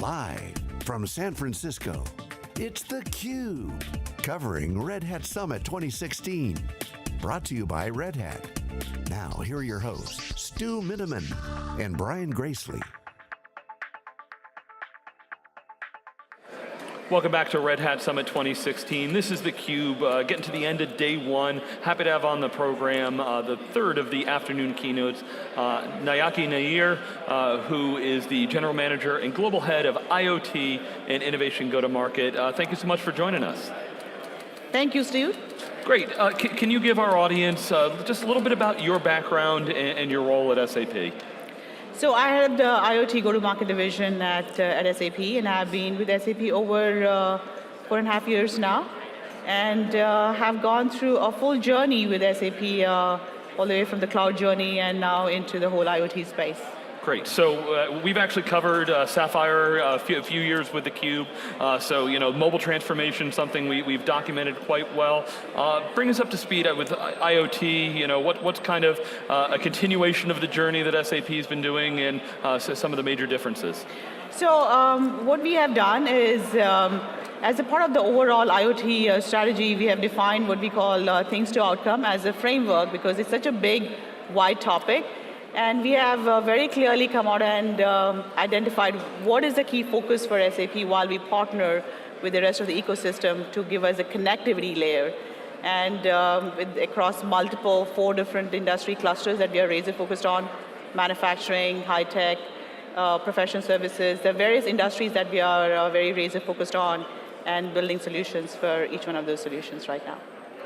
Live from San Francisco, it's theCUBE, covering Red Hat Summit 2016. Brought to you by Red Hat. Now, here are your hosts, Stu Miniman and Brian Gracely. Welcome back to Red Hat Summit 2016. This is theCUBE, getting to the end of day one. Happy to have on the program the third of the afternoon keynotes, Nayaki Nayyar, who is the General Manager and Global Head of IoT and Innovation Go-to-Market. Thank you so much for joining us. Thank you, Steve. Great. Can you give our audience just a little bit about your background and your role at SAP? So I had the IoT go-to-market division at SAP, and I've been with SAP over 4.5 years now, and have gone through a full journey with SAP, all the way from the cloud journey and now into the whole IoT space. Great. So we've actually covered Sapphire a few years with theCUBE. So mobile transformation, something we've documented quite well. Bring us up to speed with IoT. What's kind of a continuation of the journey that SAP has been doing, and some of the major differences? So what we have done is, as a part of the overall IoT strategy, we have defined what we call things to outcome as a framework, because it's such a big, wide topic. And we have very clearly come out and identified what is the key focus for SAP while we partner with the rest of the ecosystem to give us a connectivity layer. And across multiple 4 different industry clusters that we are razor focused on: manufacturing, high tech, professional services, the various industries that we are very razor focused on, and building solutions for each one of those solutions right now.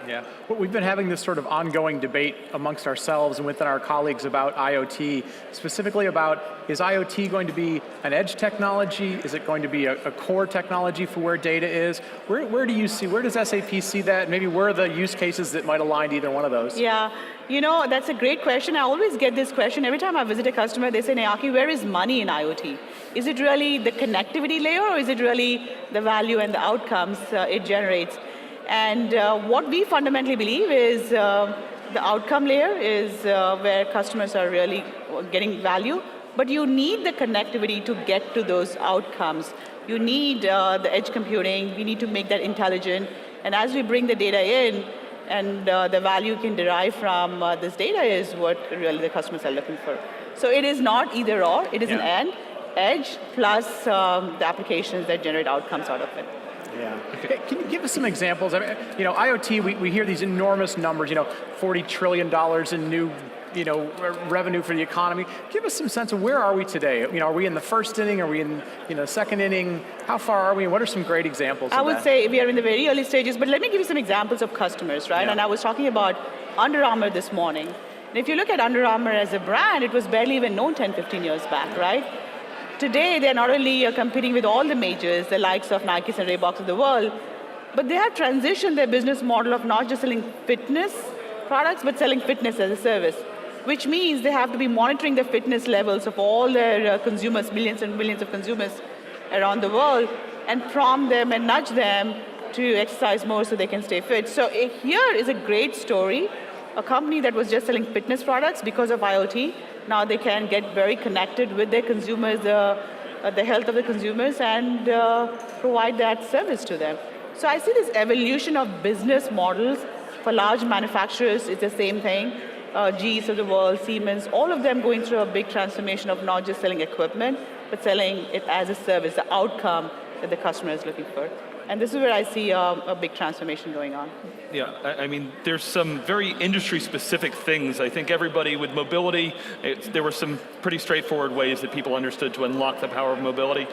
Yeah, well, we've been having this sort of ongoing debate amongst ourselves and within our colleagues about IoT, specifically about, is IoT going to be an edge technology? Is it going to be a core technology for where data is? Where do you see, where does SAP see that? Maybe where are the use cases that might align to either one of those? Yeah, that's a great question. I always get this question every time I visit a customer. They say, Nayaki, where is money in IoT? Is it really the connectivity layer, or is it really the value and the outcomes it generates? And what we fundamentally believe is the outcome layer is where customers are really getting value, but you need the connectivity to get to those outcomes. You need the edge computing. We need to make that intelligent. And as we bring the data in, and the value you can derive from this data is what really the customers are looking for. So it is not either or, it is an and, edge plus the applications that generate outcomes out of it. Yeah. Okay. Can you give us some examples? I mean, IoT, we hear these enormous numbers, $40 trillion in new, revenue for the economy. Give us some sense of where are we today? Are we in the first inning? Are we in, the second inning? How far are we? And what are some great examples of that? I would say we are in the very early stages, but let me give you some examples of customers, right? Yeah. And I was talking about Under Armour this morning. And if you look at Under Armour as a brand, it was barely even known 10, 15 years back, right? Today, they're not only competing with all the majors, the likes of Nike and Reeboks of the world, but they have transitioned their business model of not just selling fitness products, but selling fitness as a service, which means they have to be monitoring the fitness levels of all their consumers, millions and millions of consumers around the world, and prompt them and nudge them to exercise more so they can stay fit. So here is a great story. A company that was just selling fitness products, because of IoT, now they can get very connected with their consumers, the health of the consumers, and provide that service to them. So I see this evolution of business models for large manufacturers. It's the same thing. GEs of the world, Siemens, all of them going through a big transformation of not just selling equipment, but selling it as a service, the outcome that the customer is looking for. And this is where I see a big transformation going on. Yeah, I mean, there's some very industry-specific things. I think everybody with mobility, there were some pretty straightforward ways that people understood to unlock the power of mobility.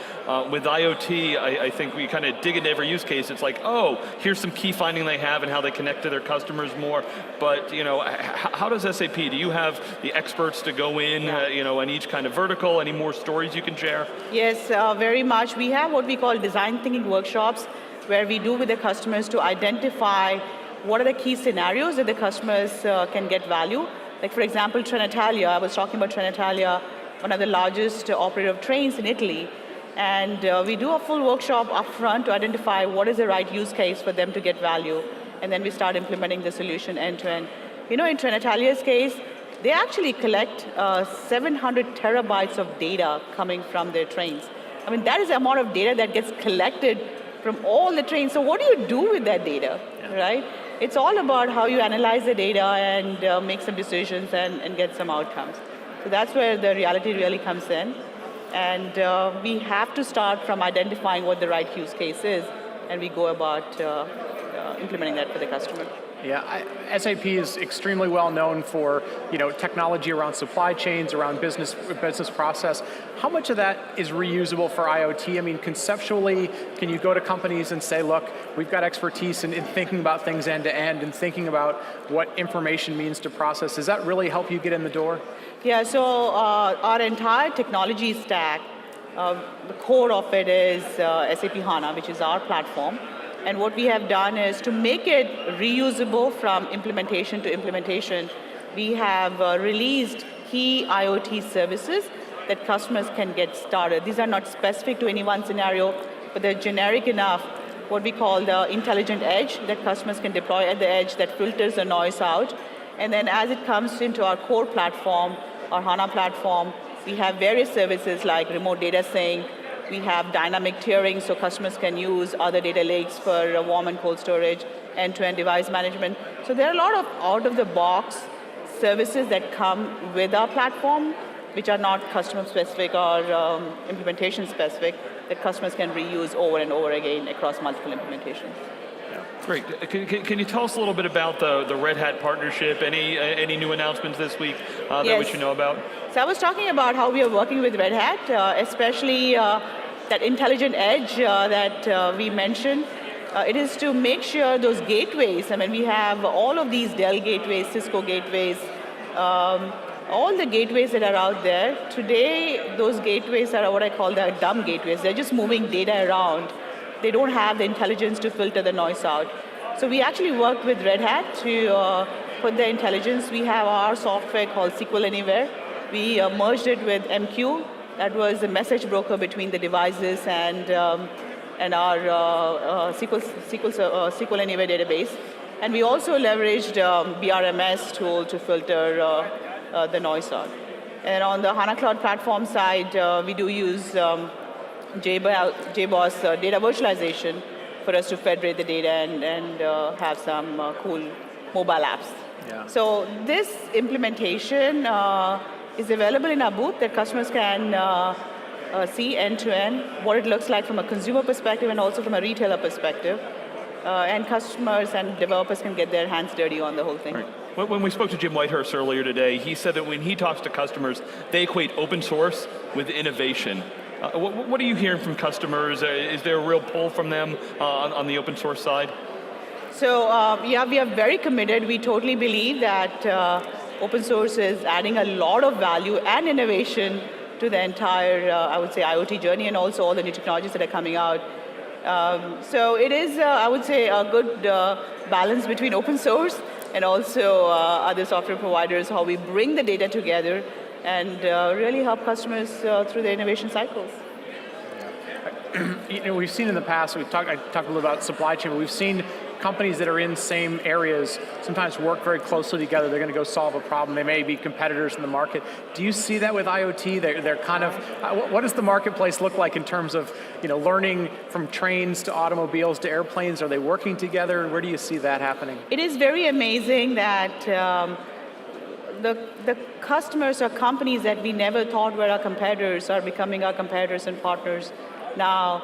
With IoT, I think we kind of dig into every use case. It's like, oh, here's some key finding they have and how they connect to their customers more. But how does SAP? Do you have the experts to go in, in each kind of vertical? Any more stories you can share? Yes, very much. We have what we call design thinking workshops, where we do with the customers to identify what are the key scenarios that the customers can get value. Like for example, Trenitalia, I was talking about Trenitalia, one of the largest operator of trains in Italy. And we do a full workshop upfront to identify what is the right use case for them to get value. And then we start implementing the solution end to end. In Trenitalia's case, they actually collect 700 terabytes of data coming from their trains. I mean, that is the amount of data that gets collected from all the trains. So what do you do with that data, right? It's all about how you analyze the data and make some decisions and get some outcomes. So that's where the reality really comes in. And we have to start from identifying what the right use case is, and we go about implementing that for the customer. Yeah, SAP is extremely well known for technology around supply chains, around business process. How much of that is reusable for IoT? I mean, conceptually, can you go to companies and say, look, we've got expertise in thinking about things end to end and thinking about what information means to process. Does that really help you get in the door? Yeah, so our entire technology stack, the core of it is SAP HANA, which is our platform. And what we have done is to make it reusable from implementation to implementation, we have released key IoT services that customers can get started. These are not specific to any one scenario, but they're generic enough, what we call the intelligent edge that customers can deploy at the edge that filters the noise out. And then as it comes into our core platform, our HANA platform, we have various services like remote data sync. We have dynamic tiering so customers can use other data lakes for warm and cold storage, end-to-end device management. So there are a lot of out-of-the-box services that come with our platform, which are not customer-specific or implementation-specific, that customers can reuse over and over again across multiple implementations. Great. Can you tell us a little bit about the Red Hat partnership? Any new announcements this week that we should know about? So I was talking about how we are working with Red Hat, especially that intelligent edge that we mentioned. It is to make sure those gateways, I mean, we have all of these Dell gateways, Cisco gateways, all the gateways that are out there. Today, those gateways are what I call the dumb gateways. They're just moving data around. They don't have the intelligence to filter the noise out. So we actually worked with Red Hat to put the intelligence. We have our software called SQL Anywhere. We merged it with MQ. That was a message broker between the devices and our SQL Anywhere database. And we also leveraged BRMS tool to filter the noise out. And on the HANA Cloud Platform side, we do use JBoss data virtualization for us to federate the data and have some cool mobile apps. Yeah. So this implementation is available in our booth that customers can see end-to-end, what it looks like from a consumer perspective and also from a retailer perspective. And customers and developers can get their hands dirty on the whole thing. Right. When we spoke to Jim Whitehurst earlier today, he said that when he talks to customers, they equate open source with innovation. What are you hearing from customers? Is there a real pull from them on the open source side? So yeah, we are very committed. We totally believe that open source is adding a lot of value and innovation to the entire, I would say, IoT journey and also all the new technologies that are coming out. So it is, I would say, a good balance between open source and also other software providers, how we bring the data together and really help customers through the innovation cycles. We've seen in the past, I talked a little about supply chain, but we've seen companies that are in same areas sometimes work very closely together. They're going to go solve a problem. They may be competitors in the market. Do you see that with IoT? They're kind of, what does the marketplace look like in terms of learning from trains to automobiles to airplanes? Are they working together? Where do you see that happening? It is very amazing that the customers or companies that we never thought were our competitors are becoming our competitors and partners now.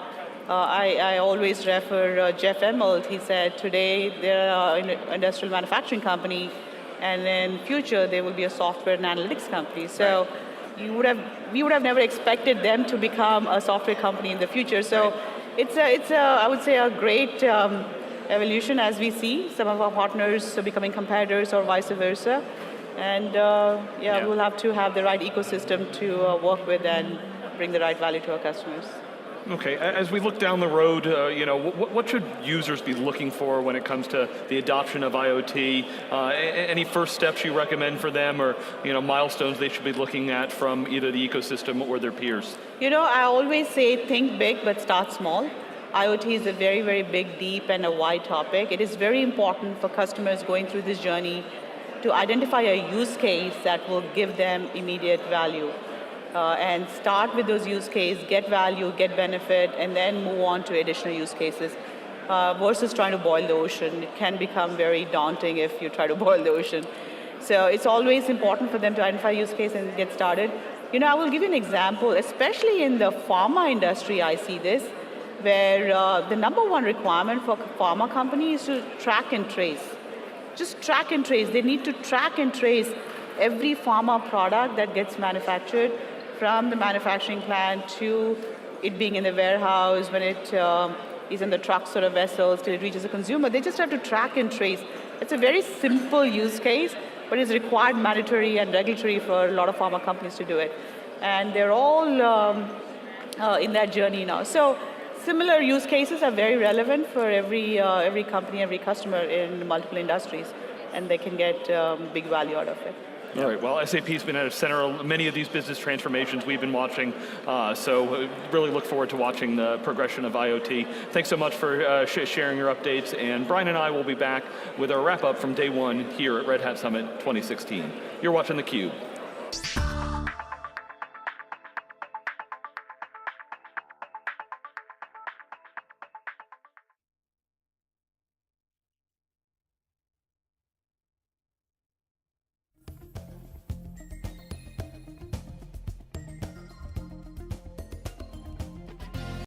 I always refer Jeff Immelt. He said today they're an industrial manufacturing company, and in future they will be a software and analytics company. So we would have never expected them to become a software company in the future. So it's I would say a great evolution as we see some of our partners becoming competitors or vice versa. And we'll have to have the right ecosystem to work with and bring the right value to our customers. Okay, as we look down the road, what should users be looking for when it comes to the adoption of IoT? Any first steps you recommend for them, or milestones they should be looking at from either the ecosystem or their peers? I always say think big but start small. IoT is a very, very big, deep, and a wide topic. It is very important for customers going through this journey to identify a use case that will give them immediate value. and start with those use cases, get value, get benefit, and then move on to additional use cases. Versus trying to boil the ocean. It can become very daunting if you try to boil the ocean. So it's always important for them to identify use case and get started. I will give you an example, especially in the pharma industry, I see this, where the number one requirement for pharma companies is to track and trace. Just track and trace. They need to track and trace every pharma product that gets manufactured from the manufacturing plant to it being in the warehouse, when it is in the trucks or the vessels till it reaches the consumer. They just have to track and trace. It's a very simple use case, but it's required mandatory and regulatory for a lot of pharma companies to do it. And they're all in that journey now. So similar use cases are very relevant for every company, every customer in multiple industries, and they can get big value out of it. All right, well, SAP's been at the center of many of these business transformations we've been watching, so really look forward to watching the progression of IoT. Thanks so much for sharing your updates, and Brian and I will be back with our wrap-up from day one here at Red Hat Summit 2016. You're watching theCUBE.